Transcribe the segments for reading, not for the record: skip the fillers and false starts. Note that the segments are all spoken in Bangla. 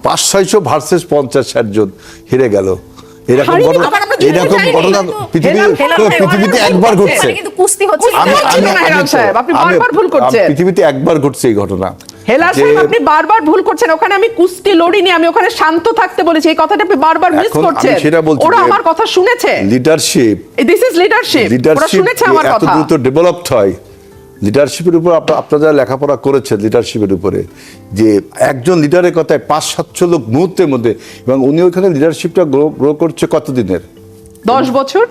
500-600 ভার্সেস 50-60 জন হেরে গেল। এরকম ঘটনা পৃথিবীতে একবার ঘটছে। পৃথিবীতে একবার ঘটছে এই ঘটনা। হেলাল সাহেব, আপনি বারবার ভুল করছেন। ওখানে আমি কুস্তি লড়িনি, আমি ওখানে শান্ত থাকতে বলেছি। এই কথাটা আপনি বারবার মিস করছেন। ওরা আমার কথা শুনেছে। Leadership, this is leadership. ওরা শুনেছে আমার কথা। এত দ্রুত ডেভেলপড হয় লিডারশিপের উপর। আপনারা যারা লেখাপড়া করেছেন লিডারশিপের উপরে, যে একজন লিডারের কথায় 500-700 লোক মুহূর্তের মধ্যে, এবং উনি ওইখানে লিডারশিপটা গ্রো করছে কতদিনের? 10 বছর।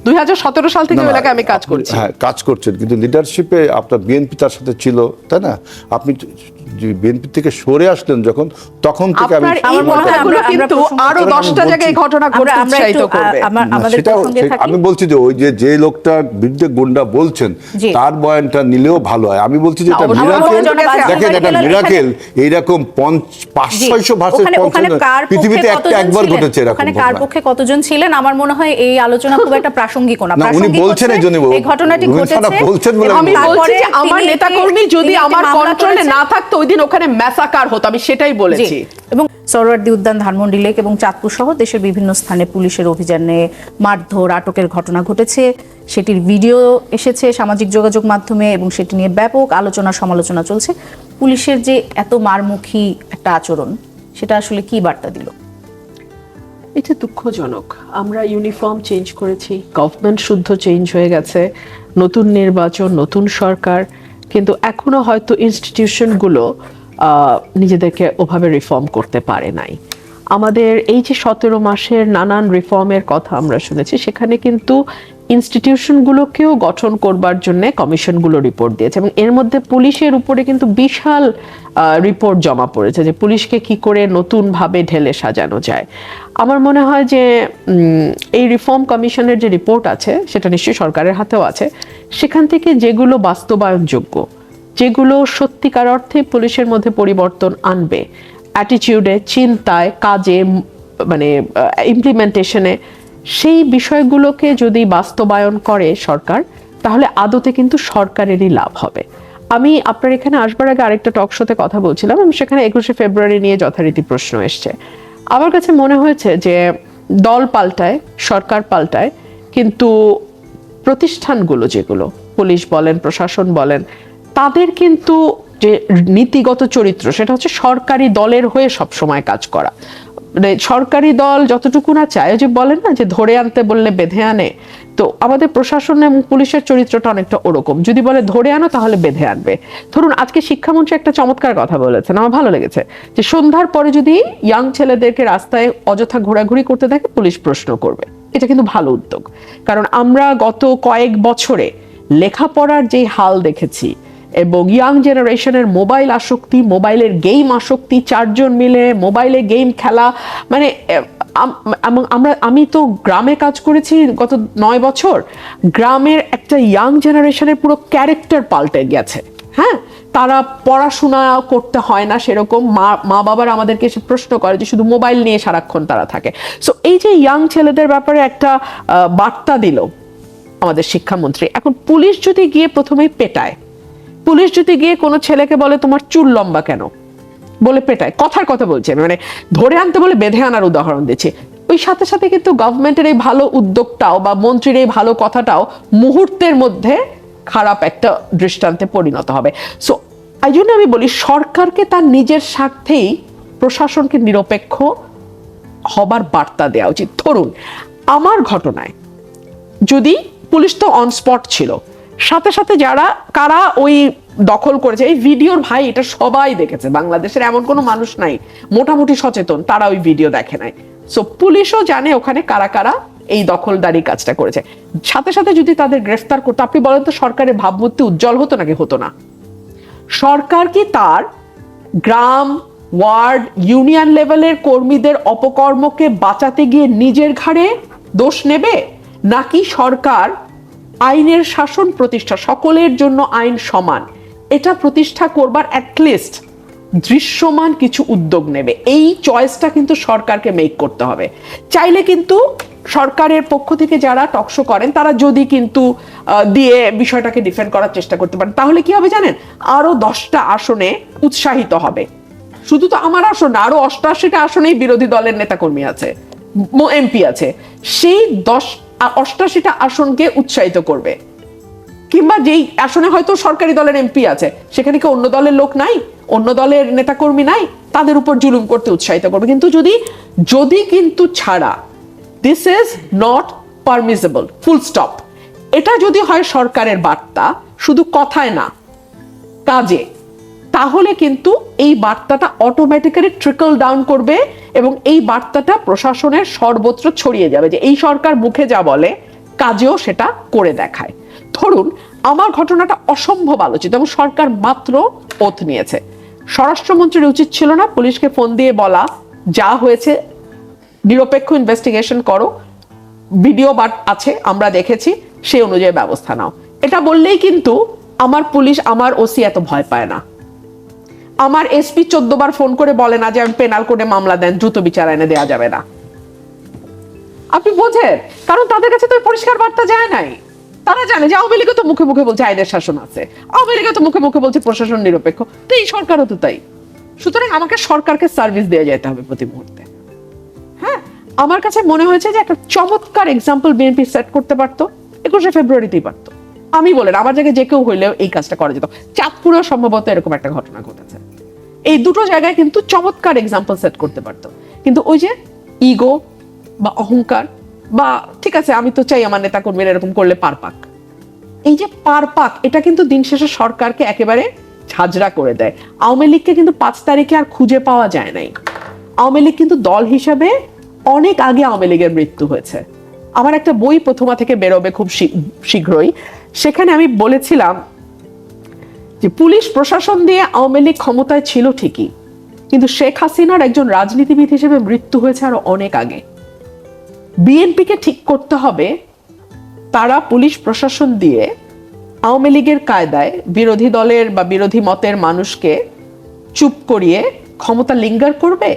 2017 সাল থেকে এলাকায় আমি কাজ করছি। হ্যাঁ, কাজ করছেন, কিন্তু লিডারশিপে আপনার বিএনপি তার সাথে ছিল, তাই না? আপনি বিএনপি থেকে সরে আসলেন যখন, তখন থেকে আমি এই কথাগুলো কিন্তু আরো 10টা জায়গায় ঘটনা ঘটতে উৎসাহিত করবে। আমি বলছি যে ওই যে লোকটা বিরুদ্ধে গুন্ডা বলছেন তার বয়ানটা নিলেও ভালো হয়। আমি বলছি যে এটা মিরাকেল। দেখেন, এটা মিরাকেল। এইরকম 500-600 ভার্সেস 50 পৃথিবীতে একবার ঘটেছে এরকম। ওখানে কার পক্ষে কতজন ছিলেন আমার মনে হয় এই আলোচনা খুব একটা প্রাসঙ্গিক না। উনি বলছেন এইজন্য এই ঘটনাটি ঘটেছে। আমি বলছি যে আমার নেতাকর্মী যদি আমার কন্ট্রোলে না থাকতো ওই দিন ওখানে ম্যাসাকার হতো, আমি সেটাই বলেছি। এবং সরোয়ার্দী উদ্যান, ধানমন্ডি লেক এবং চাঁদপুর সহ দেশের বিভিন্ন স্থানে পুলিশের অভিযানে মারধর, আটকের ঘটনা ঘটেছে। সেটির ভিডিও এসেছে সামাজিক যোগাযোগ মাধ্যমে এবং সেটি নিয়ে ব্যাপক আলোচনা সমালোচনা চলছে। পুলিশের যে এত মারমুখী একটা আচরণ, সেটা আসলে কি বার্তা দিল? এটা দুঃখজনক। আমরা ইউনিফর্ম চেঞ্জ করেছি, গভর্নমেন্ট শুদ্ধ চেঞ্জ হয়ে গেছে, নতুন নির্বাচন, নতুন সরকার, কিন্তু এখনো হয়তো ইনস্টিটিউশনগুলো নিজেদেরকে ওভাবে রিফর্ম করতে পারে নাই। আমাদের এই যে 17 মাসের নানান রিফর্মের কথা আমরা শুনেছি, সেখানে কিন্তু ইনস্টিটিউশনগুলোকেও গঠন করবার জন্য কমিশনগুলো রিপোর্ট দিয়েছে, এবং এর মধ্যে পুলিশের উপরে কিন্তু বিশাল রিপোর্ট জমা পড়েছে যে পুলিশকে কি করে নতুনভাবে ঢেলে সাজানো যায়। আমার মনে হয় যে এই রিফর্ম কমিশনের যে রিপোর্ট আছে, সেটা নিশ্চয়ই সরকারের হাতেও আছে, সেখান থেকে যেগুলো বাস্তবায়নযোগ্য, যেগুলো সত্যিকার অর্থে পুলিশের মধ্যে পরিবর্তন আনবে, অ্যাটিটিউডে, চিন্তায়, কাজে, মানে ইমপ্লিমেন্টেশনে, সেই বিষয়গুলোকে যদি বাস্তবায়ন করে সরকার, তাহলে আদতে কিন্তু সরকারেরই লাভ হবে। আমি আপনার এখানে আসবার আগে আরেকটা টক শোতে কথা বলছিলাম, আমি সেখানে 21শে ফেব্রুয়ারি নিয়ে যথারীতি প্রশ্ন এসছে। আমার কাছে মনে হয়েছে যে দল পাল্টায়, সরকার পাল্টায়, কিন্তু প্রতিষ্ঠানগুলো, যেগুলো পুলিশ বলেন, প্রশাসন বলেন, তাদের কিন্তু যে নীতিগত চরিত্র, সেটা হচ্ছে সরকারি দলের হয়ে সব সময় কাজ করা। মানে সরকারি দল যতটুকু না চায়, যে বলেন না যে ধরে আনতে বললে বেঁধে আনে, তো আমাদের প্রশাসন এবং পুলিশের চরিত্রটা অনেকটা ওরকম। যদি বলে ধরে আনো তাহলে বেঁধে আনবে। ধরুন আজকে শিক্ষামন্ত্রী একটা চমৎকার কথা বলেছেন, আমার ভালো লেগেছে, যে সন্ধ্যার পরে যদি ইয়াং ছেলেদেরকে রাস্তায় অযথা ঘোরাঘুরি করতে দেখে পুলিশ প্রশ্ন করবে। এটা কিন্তু ভালো উদ্যোগ, কারণ আমরা গত কয়েক বছরে লেখাপড়ার যে হাল দেখেছি এবং ইয়াং জেনারেশনের মোবাইল আসক্তি, মোবাইলের গেম আসক্তি, 4 জন মিলে মোবাইলে গেম খেলা, মানে আমি তো গ্রামে কাজ করেছি গত 9 বছর। গ্রামের একটা ইয়াং জেনারেশনের পুরো ক্যারেক্টার পাল্টে গেছে। হ্যাঁ, তারা পড়াশোনা করতে হয় না সেরকম। মা বাবার আমাদেরকে এসে প্রশ্ন করে যে শুধু মোবাইল নিয়ে সারাক্ষণ তারা থাকে। সো এই যে ইয়াং ছেলেদের ব্যাপারে একটা বার্তা দিল আমাদের শিক্ষামন্ত্রী। এখন পুলিশ যদি গিয়ে প্রথমেই পেটায়, পুলিশ যদি গিয়ে কোনো ছেলেকে বলে তোমার চুল লম্বা কেন বলে পেটায়, কথার কথা বলছে, মানে ধরে আনতে বলে বেঁধে আনার উদাহরণ দিচ্ছে, ওই সাথে সাথে কিন্তু গভর্নমেন্টের এই ভালো উদ্যোগটাও বা মন্ত্রীর এই ভালো কথাটাও মুহূর্তের মধ্যে খারাপ একটা দৃষ্টান্তে পরিণত হবে। সো এই জন্য আমি বলি, সরকারকে তার নিজের স্বার্থেই প্রশাসনকে নিরপেক্ষ হবার বার্তা দেওয়া উচিত। ধরুন আমার ঘটনায় যদি পুলিশ তো অন স্পট ছিল, সাথে সাথে কারা ওই দখল করেছে, এই ভিডিওর ভাই এটা সবাই দেখেছে, বাংলাদেশের এমন কোনো মানুষ নাই মোটামুটি সচেতন তারা ওই ভিডিও দেখে নাই। সো পুলিশও জানে ওখানে কারা কারা এই দখলদারি কাজটা করেছে। সাথে সাথে যদি তাদের গ্রেফতার করতো, আপনি বলেন তো সরকারের ভাবমূর্তি উজ্জ্বল হতো নাকি হতো না? সরকার কি তার গ্রাম, ওয়ার্ড, ইউনিয়ন লেভেলের কর্মীদের অপকর্মকে বাঁচাতে গিয়ে নিজের ঘাড়ে দোষ নেবে, নাকি সরকার আইনের শাসন প্রতিষ্ঠা, সকলের জন্য আইন সমান, এটা প্রতিষ্ঠা করবার অ্যাটলিস্ট দৃশ্যমান কিছু উদ্যোগ নেবে? এই চয়েসটা কিন্তু সরকারকে মেক করতে হবে। চাইলে কিন্তু সরকারের পক্ষ থেকে যারা টকশো করেন তারা যদি কিন্তু দিয়ে বিষয়টাকে ডিফেন্ড করার চেষ্টা করতে পারেন, তাহলে কি হবে জানেন? আরো 10টা আসনে উৎসাহিত হবে। শুধু তো আমার আসন না, আরো 88টা আসনেই বিরোধী দলের নেতাকর্মী আছে, এমপি আছে। সেই 88টা আসনকে উৎসাহিত করবে, কিংবা যেই আসনে হয়তো সরকারি দলের এমপি আছে সেখানে কি অন্য দলের লোক নাই, অন্য দলের নেতাকর্মী নাই, তাদের উপর জুলুম করতে উৎসাহিত করবে। কিন্তু যদি কিন্তু ছাড়া, this is not permissible, full stop. এটা যদি হয় সরকারের বার্তা, শুধু কথায় না কাজে, তাহলে কিন্তু এই বার্তাটা অটোমেটিক্যালি ট্রিকল ডাউন করবে এবং এই বার্তাটা প্রশাসনের সর্বত্র ছড়িয়ে যাবে যে এই সরকার মুখে যা বলে কাজেও সেটা করে দেখায়। ধরুন আমার ঘটনাটা অসম্ভব আলোচিত এবং সরকার মাত্র ওথ নিয়েছে। স্বরাষ্ট্রমন্ত্রীর উচিত ছিল না পুলিশকে ফোন দিয়ে বলা, যা হয়েছে নিরপেক্ষ ইনভেস্টিগেশন করো, ভিডিও আছে আমরা দেখেছি, সেই অনুযায়ী ব্যবস্থা নাও। এটা বললেই কিন্তু আমার পুলিশ, আমার ওসি এত ভয় পায় না। আমার এসপি 14 বার ফোন করে বলে না যে আমি পেনাল কোডে মামলা দেন, দ্রুত বিচার এনে দেওয়া যাবে না। আপনি বোঝেন, কারণ তাদের কাছে তো পরিষ্কার বার্তা যায় নাই। তারা জানে যে আওয়ামী লীগও তো মুখে মুখে বলছে আইনের শাসন আছে, আওয়ামী লীগও তো মুখে মুখে বলছে প্রশাসন নিরপেক্ষ, তো এই সরকারও তো তাই। সুতরাং আমাকে সরকারকে সার্ভিস দিয়ে যেতে হবে প্রতি মুহূর্তে। হ্যাঁ, আমার কাছে মনে হয়েছে যে একটা চমৎকার এক্সাম্পল বিএনপি সেট করতে পারতো, 21শে ফেব্রুয়ারিতেই পারতো। আমি বলেন আমার জায়গায় যে কেউ হইলেও এই কাজটা করা যেত। চাঁদপুরেও সম্ভবত এরকম একটা ঘটনা ঘটেছে। এই দুটো জায়গায় কিন্তু চমৎকার এক্সাম্পল সেট করতে পারতো। কিন্তু ওই যে ইগো বা অহংকার, বা ঠিক আছে আমি তো চাই আমার নেতা কর্মীরা এরকম করলে পার পাক, এই যে পার পাক, এটা কিন্তু দিন শেষে সরকারকে একেবারে ঝাঁঝরা করে দেয়। আওয়ামী লীগকে কিন্তু 5 তারিখে আর খুঁজে পাওয়া যায় নাই। আওয়ামী লীগ কিন্তু দল হিসাবে অনেক আগে আওয়ামী লীগের মৃত্যু হয়েছে। আমার একটা বই প্রথমা থেকে বেরোবে খুব শীঘ্রই, সেখানে আমি বলেছিলাম যে পুলিশ প্রশাসন দিয়ে আওয়ামী লীগ ক্ষমতায় ছিল ঠিকই, কিন্তু শেখ হাসিনার একজন রাজনীতিবিদ হিসেবে মৃত্যু হয়েছে আরো অনেক আগে। বিএনপিকে ঠিক করতে হবে তারা পুলিশ প্রশাসন দিয়ে আওয়ামী লীগের কায়দায় বিরোধী দলের বা বিরোধী মতের মানুষকে চুপ করিয়ে ক্ষমতা লিঙ্গার করবে,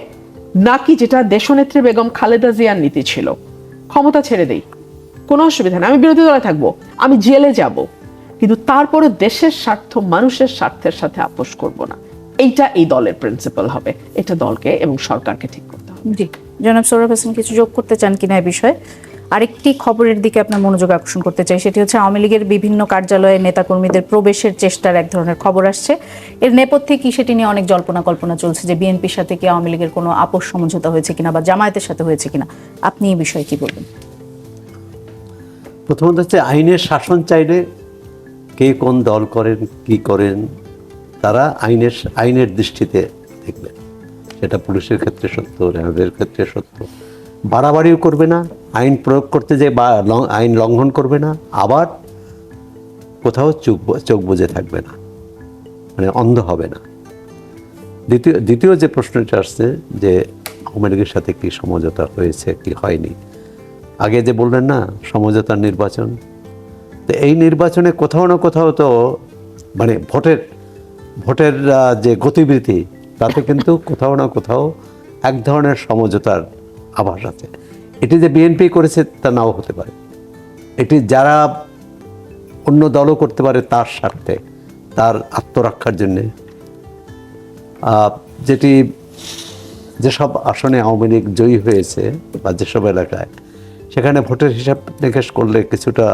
নাকি যেটা দেশনেত্রী বেগম খালেদা জিয়ার নীতি ছিল, ক্ষমতা ছেড়ে দেই, কোনো অসুবিধা নেই, আমি বিরোধী দলে থাকবো, আমি জেলে যাব, কিন্তু তারপরে দেশের স্বার্থ মানুষের স্বার্থের সাথে আপোষ করব না। এইটা এই দলের প্রিন্সিপাল হবে। এটা দলকে এবং সরকারকে ঠিক করতে হবে। জি, জনাব সৌরভ হাসান কিছু যোগ করতে চান কিনা এই বিষয়ে? আরেকটি খবরের দিকে আপনার মনোযোগ আকর্ষণ করতে চাই, সেটি হচ্ছে আওয়ামী লীগের বিভিন্ন কার্যালয়ে নেতাকর্মীদের প্রবেশের চেষ্টার এক ধরনের খবর আসছে। এর নেপথ্যে কি সেটি নিয়ে অনেক জল্পনা কল্পনা চলছে যে বিএনপির সাথে কি আওয়ামী লীগের কোনো আপোষ সমঝোতা হয়েছে কিনা বা জামায়াতের সাথে হয়েছে কিনা, আপনি এই বিষয়ে কি বলবেন? প্রথমত হচ্ছে আইনের শাসন চাইলে কে কোন দল করেন কি করেন তারা আইনের দৃষ্টিতে দেখবেন। সেটা পুলিশের ক্ষেত্রে সত্য, র্যাবের ক্ষেত্রে সত্য। বাড়াবাড়িও করবে না, আইন প্রয়োগ করতে যে বা আইন লঙ্ঘন করবে না, আবার কোথাও চোখ বুজে থাকবে না, মানে অন্ধ হবে না। দ্বিতীয় যে প্রশ্নটা আসছে যে আওয়ামী লীগের সাথে কি সমঝোতা হয়েছে কি হয়নি, আগে যে বললেন না সমঝোতার নির্বাচন, তো এই নির্বাচনে কোথাও না কোথাও তো মানে ভোটের যে গতিবিধি তাতে কিন্তু কোথাও না কোথাও এক ধরনের সমঝোতার আভাস আছে। এটি যে বিএনপি করেছে তা নাও হতে পারে, এটি যারা অন্য দলও করতে পারে তার স্বার্থে, তার আত্মরক্ষার জন্যে। যেসব আসনে আওয়ামী লীগ জয়ী হয়েছে বা যেসব এলাকায়, সেখানে ভোটের হিসাব নিকাশ করলে কিছুটা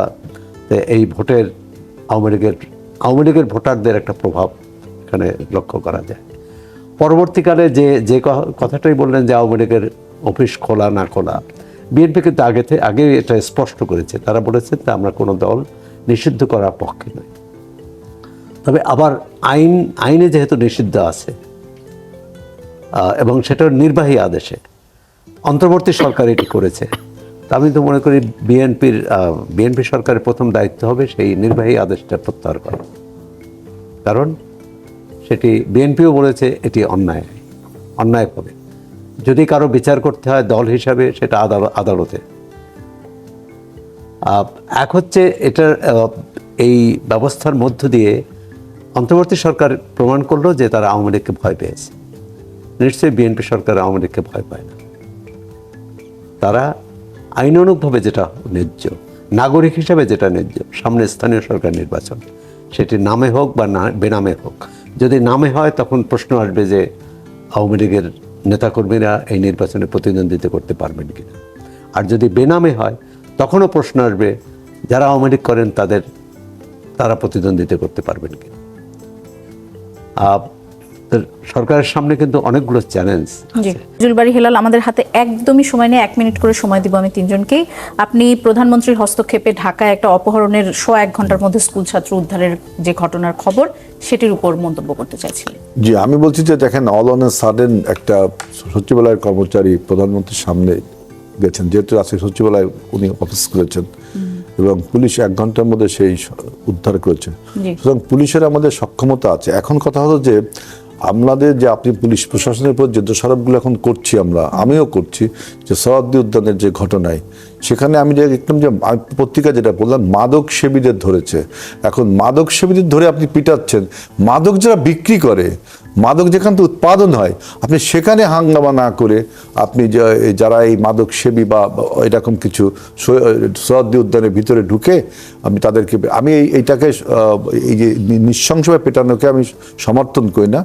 এই ভোটের আওয়ামী লীগের ভোটারদের একটা প্রভাব এখানে লক্ষ্য করা যায়। পরবর্তীকালে যে কথাটাই বললেন যে আওয়ামী লীগের অফিস খোলা না খোলা, বিএনপি কিন্তু আগে এটা স্পষ্ট করেছে, তারা বলেছে যে আমরা কোনো দল নিষিদ্ধ করার পক্ষে নয়। তবে আবার আইনে যেহেতু নিষিদ্ধ আছে এবং সেটার নির্বাহী আদেশে অন্তর্বর্তী সরকার এটি করেছে, তা আমি তো মনে করি বিএনপি সরকারের প্রথম দায়িত্ব হবে সেই নির্বাহী আদেশটা প্রত্যাহার করা। কারণ সেটি বিএনপিও বলেছে এটি অন্যায় হবে। যদি কারো বিচার করতে হয় দল হিসাবে সেটা আদালতে। এক হচ্ছে এটার এই ব্যবস্থার মধ্য দিয়ে অন্তর্বর্তী সরকার প্রমাণ করলো যে তারা আওয়ামী লীগকে ভয় পেয়েছে। নিশ্চয়ই বিএনপি সরকার আওয়ামী লীগকে ভয় পায় না। তারা আইনানুগভাবে যেটা ন্যায্য, নাগরিক হিসাবে যেটা ন্যায্য, সামনে স্থানীয় সরকার নির্বাচন, সেটি নামে হোক বা বেনামে হোক। যদি নামে হয় তখন প্রশ্ন আসবে যে আওয়ামী লীগের নেতাকর্মীরা এই নির্বাচনে প্রতিদ্বন্দ্বিতা করতে পারবেন কিনা। আর যদি বেনামে হয় তখনও প্রশ্ন আসবে যারা আওয়ামী লীগ করেন তারা প্রতিদ্বন্দ্বিতা করতে পারবেন কিনা। সরকারের সামনে কিন্তু অনেকগুলো চ্যালেঞ্জ। জুলবাড়ি হেলাল, আমাদের হাতে একদমই সময় নেই, 1 মিনিট করে সময় দিব আমি তিনজনকেই। আপনি প্রধানমন্ত্রীর হস্তক্ষেপে ঢাকায় একটা অপহরণের 1 ঘন্টার মধ্যে স্কুল ছাত্র উদ্ধারের যে ঘটনার খবর, সেটির উপর মন্তব্য করতে চাইছিলেন। জি, আমি বলছি যে দেখেন, অল অন এ সাডেন একটা সচিবালয়ের কর্মচারী প্রধানমন্ত্রীর সামনে গেছেন, যেহেতু আজকে সচিবালয় উনি অফিস করেছেন, এবং পুলিশ 1 ঘন্টার মধ্যে সেই উদ্ধার করেছে। সুতরাং পুলিশের আমাদের সক্ষমতা আছে। এখন কথা হলো যে আমাদের যে আপনি পুলিশ প্রশাসনের উপর যে দোষারোপগুলো এখন করছি, আমিও করছি, যে সোহরাওয়ার্দী উদ্যানের যে ঘটনায়, সেখানে আমি যে দেখলাম যে পত্রিকা যেটা বললাম, মাদক সেবীদের ধরেছে। এখন মাদক সেবীদের ধরে আপনি পিটাচ্ছেন, মাদক যারা বিক্রি করে, মাদক যেখান থেকে উৎপাদন হয়, আপনি সেখানে হাঙ্গামা না করে আপনি যারা এই মাদক সেবী বা এরকম কিছু সোহরাওয়ার্দী উদ্যানের ভিতরে ঢুকে আমি তাদেরকে, আমি এইটাকে এই যে নৃশংসভাবে পেটানোকে আমি সমর্থন করি না।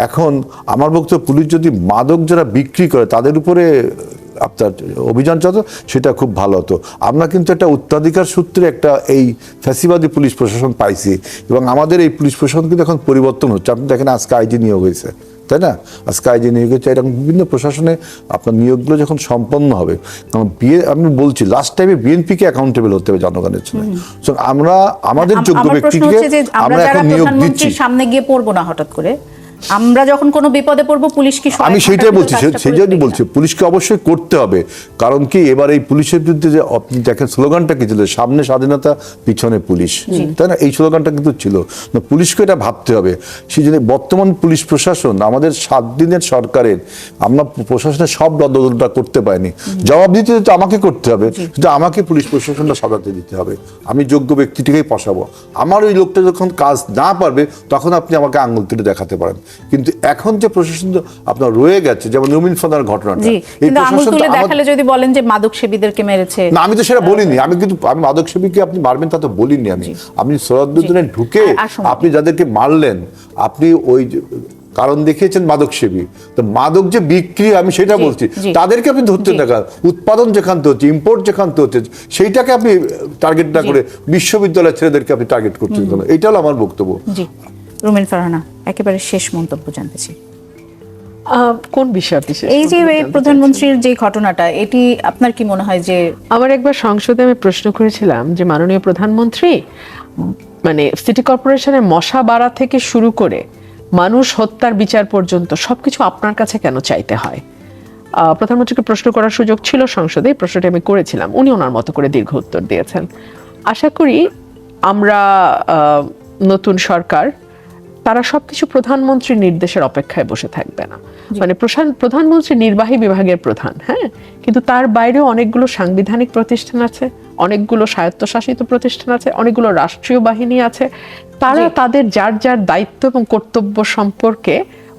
এখন আমার বক্তব্য, পুলিশ যদি মাদক যারা বিক্রি করে তাদের উপরে আপনার অভিযান চালাতো, সেটা খুব ভালো হতো। আমরা কিন্তু একটা উত্তরাধিকার সূত্রে একটা এই ফ্যাসিবাদী পুলিশ প্রশাসন পাইছি, এবং আমাদের এই পুলিশ প্রশাসন কিন্তু এখন পরিবর্তন হচ্ছে। আপনি দেখেন আজকে আইজি নিয়োগ হয়েছে, তাই না? আজকে আইজি নিয়োগ হচ্ছে। এরকম বিভিন্ন প্রশাসনে আপনার নিয়োগগুলো যখন সম্পন্ন হবে, কারণ আমি বলছি লাস্ট টাইমে বিএনপিকে অ্যাকাউন্টেবল হতে হবে জনগণের জন্য। আমরা আমাদের যোগ্য ব্যক্তিকে আমরা এখন নিয়োগ দিচ্ছি। সামনে গিয়ে পড়বো না হঠাৎ করে, আমরা যখন কোনো বিপদে পড়বো পুলিশ কি, আমি সেইটাই বলছি, সেই জন্যই বলছি পুলিশকে অবশ্যই করতে হবে। কারণ কি, এবার এই পুলিশের বিরুদ্ধে যে আপনি দেখেন স্লোগানটা কি ছিল, সামনে স্বাধীনতা পিছনে পুলিশ, তাই না? এই স্লোগানটা কিন্তু ছিল না। পুলিশকে এটা ভাবতে হবে। সেই জন্য বর্তমান পুলিশ প্রশাসন, আমাদের 7 দিনের সরকারের, আমরা প্রশাসনের সব বদলটা করতে পারিনি। জবাব দিতে তো আমাকে করতে হবে, কিন্তু আমাকে পুলিশ প্রশাসনটা সাজাতে দিতে হবে। আমি যোগ্য ব্যক্তিটিকেই পশাবো। আমার ওই লোকটা যখন কাজ না পারবে, তখন আপনি আমাকে আঙুল তুলে দেখাতে পারেন। কিন্তু এখন যে প্রশাসন আপনার রয়ে গেছে, যেমন রুমিন ফাদার ঘটনাটা, এই প্রশাসন দেখালে যদি বলেন যে মাদক সেবীদেরকে মেরেছে, না, আমি তো সেটা বলিনি। আমি মাদক সেবীকে আপনি মারবেন তা তো বলিনি। আমি সোহরাওয়ার্দী উদ্যানে ঢুকে আপনি যাদেরকে মারলেন, আপনি ওই কারণ দেখিয়েছেন মাদক সেবী, তো মাদক যে বিক্রি, আমি সেটা বলছি, তাদেরকে আপনি ধরতে দেখা, উৎপাদন যেখান থেকে হচ্ছে, ইম্পোর্ট যেখান থেকে হচ্ছে, সেইটাকে আপনি টার্গেট না করে বিশ্ববিদ্যালয়ের ছেলেদেরকে আপনি টার্গেট করছেন। এইটা হলো আমার বক্তব্য। রুমিন ফারহানা, একেবারে শেষ মন্তব্য জানতে চাই। কোন বিষয়টি? এই যে প্রধানমন্ত্রীর যে ঘটনাটা, এটি আপনার কি মনে হয় যে, আমার একবার সংসদে আমি প্রশ্ন করেছিলাম যে মাননীয় প্রধানমন্ত্রী, মানে সিটি কর্পোরেশনের মশা বাড়া থেকে শুরু করে মানুষ হত্যার বিচার পর্যন্ত সবকিছু আপনার কাছে কেন চাইতে হয়? প্রধানমন্ত্রীকে প্রশ্ন করার সুযোগ ছিল সংসদে, এই প্রশ্নটি আমি করেছিলাম। উনি ওনার মতো করে দীর্ঘ উত্তর দিয়েছেন। আশা করি আমরা নতুন সরকার, তারা সবকিছু প্রধানমন্ত্রীর নির্দেশের অপেক্ষায় বসে থাকবে না। মানে প্রধানমন্ত্রী নির্বাহী বিভাগের প্রধান, হ্যাঁ, কিন্তু তার বাইরেও অনেকগুলো সাংবিধানিক প্রতিষ্ঠান আছে, অনেকগুলো স্বায়ত্তশাসিত প্রতিষ্ঠান আছে, অনেকগুলো রাষ্ট্রীয় বাহিনী আছে। তারা তাদের যার যার দায়িত্ব এবং কর্তব্য সম্পর্কে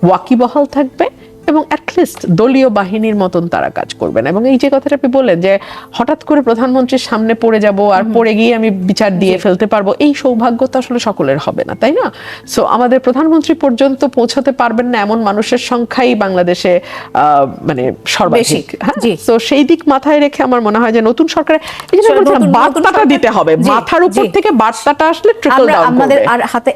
ওয়াকিবহাল থাকবে, এবং অ্যাটলিস্ট দলীয় বাহিনীর মতন তারা কাজ করবেন। এবং এই যে কথাটা আপনি বললেন যে হঠাৎ করে প্রধানমন্ত্রীর সামনে পড়ে যাব আর পড়ে গিয়ে আমি বিচার দিয়ে ফেলতে পারবো, এই সৌভাগ্য তো আসলে সকলের হবে না, তাই না? সো আমাদের প্রধানমন্ত্রী পর্যন্ত পৌঁছাতে পারবেন না এমন মানুষের সংখ্যাই বাংলাদেশে মানে সর্বাধিক। তো সেই দিক মাথায় রেখে আমার মনে হয় যে নতুন সরকারে এই যে বার্তাটা দিতে হবে, মাথার উপর থেকে বার্তাটা আসলে ট্রিকল ডাউন করবে। আমাদের আর হাতে